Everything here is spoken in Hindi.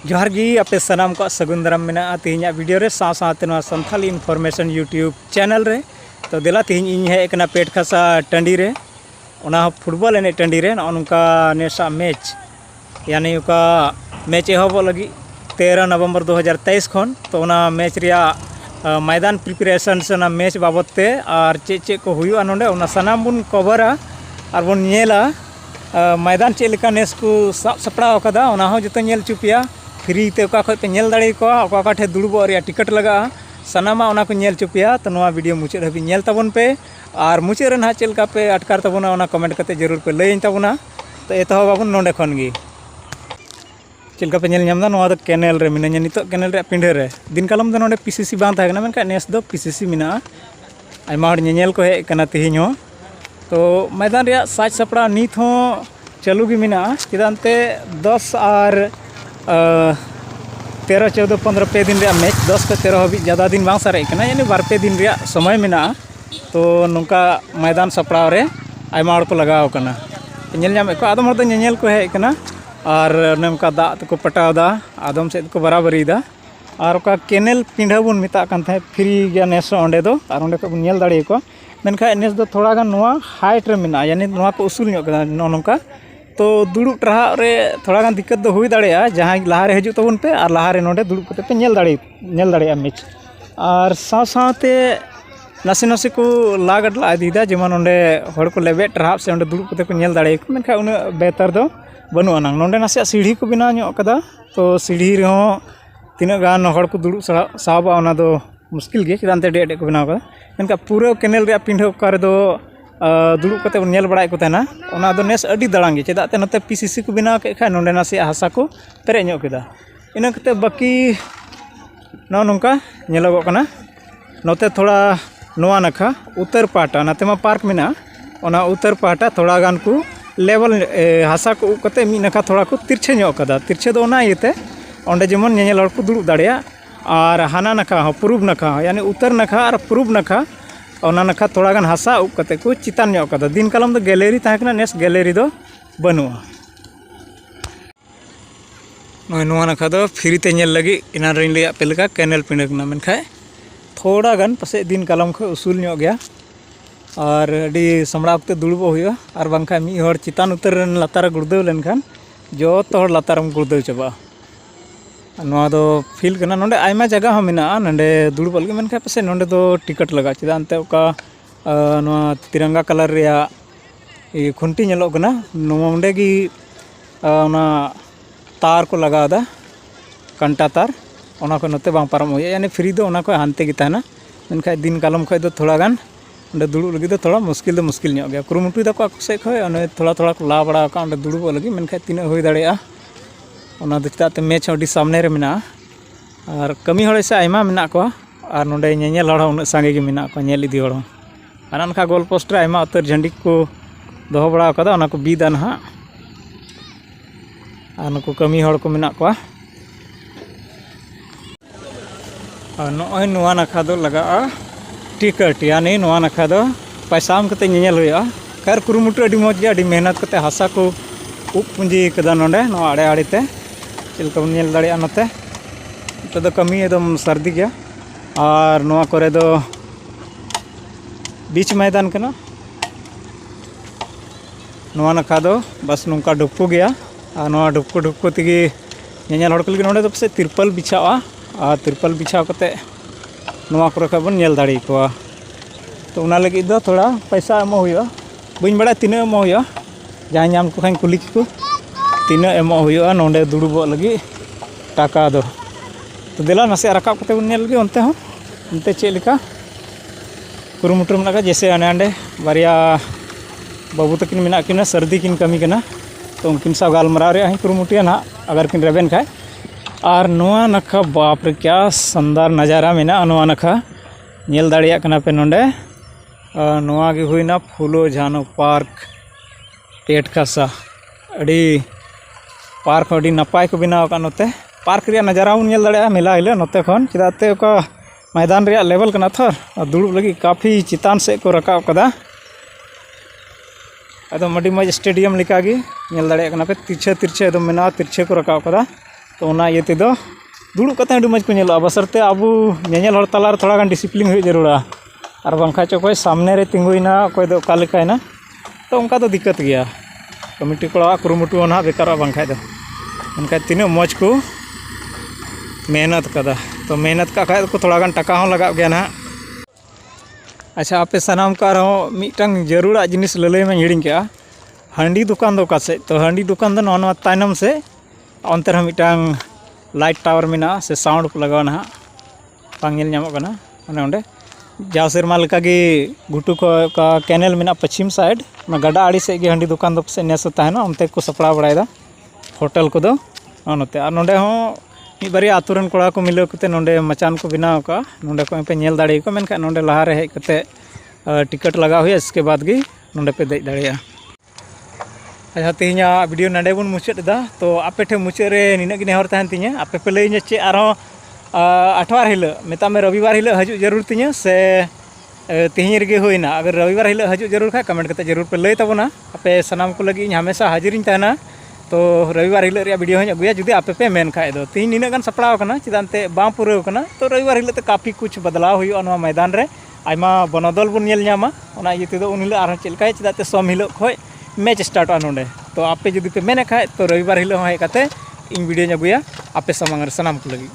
जोहार गी आपे सनाम को सगुन दाराम मेना तेहना वीडियो रे साथ संथाली इन्फॉर्मेशन यूट्यूब चैनल रे तो देला तेहन इन हे एकना पेट खासा टंडी रे ओना फुटबॉल एने टंडी रे नोंका नेसा मैच यानी उका मैच एहब लगी 13 नवंबर 2023 खन तो ओना मैच रिया मैदान प्रिपरेशन से ना मैच बाबते और चे को हुआ नोंडे ओना सनाम बुन कवरा और बुन नेला मैदान चे लेका नेस को सपड़ाव कदा ओना हो जतो नेल चुपिया फ्री ते ओका खय पे नेल दाड़े को ओका ठे दुड़बो रिया टिकट लगा सनामा ओना को नेल चुपिया तो नोआ वीडियो मुचाद हबी नेल ताबन पे और मुचाद रे ना चेलका पे अटकार ताबना ओना कमेंट करते जरूर पे लैन ताबना तो एतो बाबन नोंडे खन गी चेलका पे नेल नामदा नोआ दो कैनल रे मिना नितो कैनल रे पिंढे रे दिन कालम दो नोंडे पीसीसी बां थागना मेनका नेस दो पीसीसी मिना आयमा हर नेल को हे कना तिहिन हो तो मैदान रे साज सपड़ा नित हो चालू गी मिना चिदानते 10 और 13 14 15 पे दिन रे मैच 10 पे 13 हबी ज़्यादा दिन बांग सारे कना यानी 2 पे दिन रे समय मिना तो नोंका मैदान सपड़ाव रे आयमा हर को लगाव कना नेल नाम को आदम हर दो नेल को हे कना और नोंका दा को पटावदा आदम से को बराबरी दा और का केनेल पिंढा बुन मिता कान थे फ्री गया नेस ओंडे दो और ओंडे को नेल दाड़े को मेनखा नेस दो थोड़ा गान नोआ हाइट रे मिना यानी नोआ को उसूल ᱧᱚᱜ कदा नोंका तो दुड़ुब टरहा रे थोड़ा गान दिक्कत दो हुई दाड़े जहां लहारे हजू तबन पे और लहारे नोंडे दुड़ुब कते पे नेल दाड़े मैच और साथे नासे नासे को लागडला आदीदा जेमन ओंडे हड़ को लेबे टरहा से ओंडे दुड़ुब कते को नेल दाड़े को मेनखा उन बेहतर दो बनुआ नांग नोंडे नासे सीढ़ी को बिना ᱧᱚᱜ कदा तो सीढ़ी रे हो तीना गान हड़ को दुड़ुब साबा ओना दो मुश्किल गे चिदानते डेडे को बनाव कदा मेनका पूरा कैनल रे पिंढा ओका दो दुड़ुब कते नेल बड़ाय को तेना ओना दो नेस अडी दड़ांगे चेदाते नते पीसीसी को बनाव के खा नोंडे नासे हासा को पेरे ᱧᱚᱜ केदा इना कते बाकी नोंका नेलगो कना नोते थोड़ा नोआ नखा उत्तर पाटा नाते मा पार्क मेना ओना उत्तर पाटा थोड़ा गान को लेवल हासा को कते मी नखा थोड़ा को तिरछे ᱧᱚᱜ कदा तिरछे दो ओना इते ओंडे जेमन नेल हड़ को दुड़ुब दाड़िया और हाना नखा हो पूर्व नखा यानी उत्तर नखा और पूर्व नखा ओना नखा थोड़ा गान हासा उब कते को चितान ᱧᱚᱜ कदा दिन कालम दो गैलरी ताकना नेस गैलरी दो बनुआ नोआ नखा दो फ्री ते नेल लगी इना रिन लिया पेलका कैनल पिंडकना मेनखा थोड़ा गान पसे दिन कालम खो उसूल ᱧᱚᱜ गया और अडी समड़ा ते दुड़बो हुआ और बांखा मी हर चितान उतर लातार गुड़दव लेनखान जो तो हर लातारम गुड़दव चबा नोआ दो फील कना नोंडे आयमा जगह हो मिना नोंडे दुड़बो लगे मेनखा पसे नोंडे दो टिकट लगा चिदानते ओका नोआ तिरंगा कलर रिया ये खुंटी नेलो कना नोंडे गी ओना तार को लगादा कंटा तार ओना को नते बांग पारम होया यानी फ्री दो ओना को हानते गी ताना मेनखा दिन कालम खय दो थोड़ा गान ओंडे दुड़ुब लगी दो थोड़ा मुश्किल ᱧᱚᱜ गया कुरुमुटु दाको आको से खय ओने थोड़ा थोड़ा को ला बड़ा का ओंडे दुड़ुब लगी मेनखा तिना होई दाड़ेया ओना दो चिताते मैच अडी सामने रे मेना और कमी हड़ से आयमा मेना को और नोंडे नेल हड़ उन सांगे गे मेना को नेल इदी हड़ अनखा गोल पोस्ट रे आयमा उतर झंडी को दोहो बड़ा कदा ओना को बीदा ना और नुको कमी हड़ को मेना को और नोय नोआ नखा दो लगा टिकट यानी नोआ नखा दो पैसा कते नेल हुआ खैर कुरुमुटु अडी मौज गया अडी मेहनत कते हासा को उप पुंजी कदा नोंडे नोआ आड़े आड़ीते चलका बन नेल दाड़िया नते तो दो कमी एकदम सर्दी गया और नोआ करे दो बीच मैदान कना नोआ नखा दो बस नोंका डुपको गया और नोआ डुपको तेगी नेल हड़ को लगे नोंडे दो पसे तिरपल बिछावा और तिरपल बिछाव कते नोआ को रखा बन नेल दाड़ी को तो उना लगी दो थोड़ा पैसा एमो हुआ बइन बड़ा तीना एमो हुआ जहां नाम को खान कुली को तीना एमो हुआ नोंडे दुड़ुबो लगी टाका दो तो देला नसे रकाब कते बन नेल लगी ओनते हो ओनते चे लेका कुरुमुटु मेना जैसे आने आंडे बारिया बाबू तकिन मेना किना सर्दी किन कमी कना तो उनकिन सा गालमराव रे ही कुरुमुटिया ना अगर किन रेबेन खाय और नोआ नखा बाप रे क्या शानदार नज़ारा मेना नोआ नखा नेल दाड़िया कना पे नोंडे नोआ गे हुईना फूलो झानो पार्क पेट खासा अड़ी पार्क अड़ी नपाय को बनाव का नोते पार्क रिया नज़ारा उन नेल दाड़िया मेला हिले नोते खन चिदाते ओका मैदान रिया लेवल कना थर दुड़ुब लगी काफ़ी चितान से को रकाव कदा एकदम अड़ी मज स्टेडियम लिका गे नेल दाड़िया कना पे तिरछे तिरछे एकदम मेना तिरछे को रकाव कदा तो ओना इये तेदो दुड़ुब कते अडी मज को नेलोआ बसरते अब नेनेल हर तलार थोड़ा गान डिसिप्लिन हुई जरूरा और बांखा चो कोई सामने रे तिंगुइना कोई दो का लेकायना तो उनका तो दिक्कत गया कमिटी कोड़ा कुरुमुटु ना बेकार बांखा दो उनका तीनों मज को मेहनत कदा तो मेहनत का खाए को थोड़ा गान टका हों लगा गया ना। अच्छा आपे सनाम का रहो मिटंग जरूर जिनिस ललय में हिड़िंग के हांडी दुकान दो कासे तो हांडी दुकान दो नॉन तायनम से अंतर हम मिटंग लाइट टावर में से साउंड को लगाव ना पांगेल नामो कना माने ओंडे जाव सेरमा लेका गे घुटू का कैनल में पश्चिम साइड ना गड़ा आड़ी से गे हांडी दुकान दो से नेस ताहेना उनते को सपड़ा बड़ायदा होटल को दो नोते और नोंडे हो मी बारी आतुरन कोड़ा को मिलाव कते नोंडे मचान को बनाव का नोंडे को पे नेल दाड़े को मेनखा नोंडे लहा रे हेज कते टिकट लगाव हुई इसके बाद गे नोंडे पे देज दाड़ेया। अच्छा तेहना वीडियो नडे बन मुचाद दा तो आपे ठे मुचाद रे निना गे नेहर तहन तिᱧा आपे पे लैया चे आरो आठवार हिल मेता में रविवार हिल हजू जरूर तिᱧा से तेहन रेगे होइना अगर रविवार हिल हजू जरूर खा कमेंट कते जरूर पे लै ताबोना आपे सनाम को लगी हमेशा हाजिरिन तहना तो रविवार हिल वीडियो हूँ अगुया जुदी आपे पे मेन खाए दो तीन निना गान सपड़ाव कना चिदानते बां पूराव कना तो रविवार हिल काफ़ी कुछ बदलाव हुआ नवा मैदान रे आयमा बनोदल बन नेल ᱧᱟᱢᱟ ओना इये तेदो उन हिल आरो चेलकाय चिदाते सोम हिल खय मैच स्टार्टआ नोंडे तो आपे जुदी पे मेने खाए तो रविवार हिल हेज कते इन वीडियो अगुया आपे सामांग रे सनाम को लगी।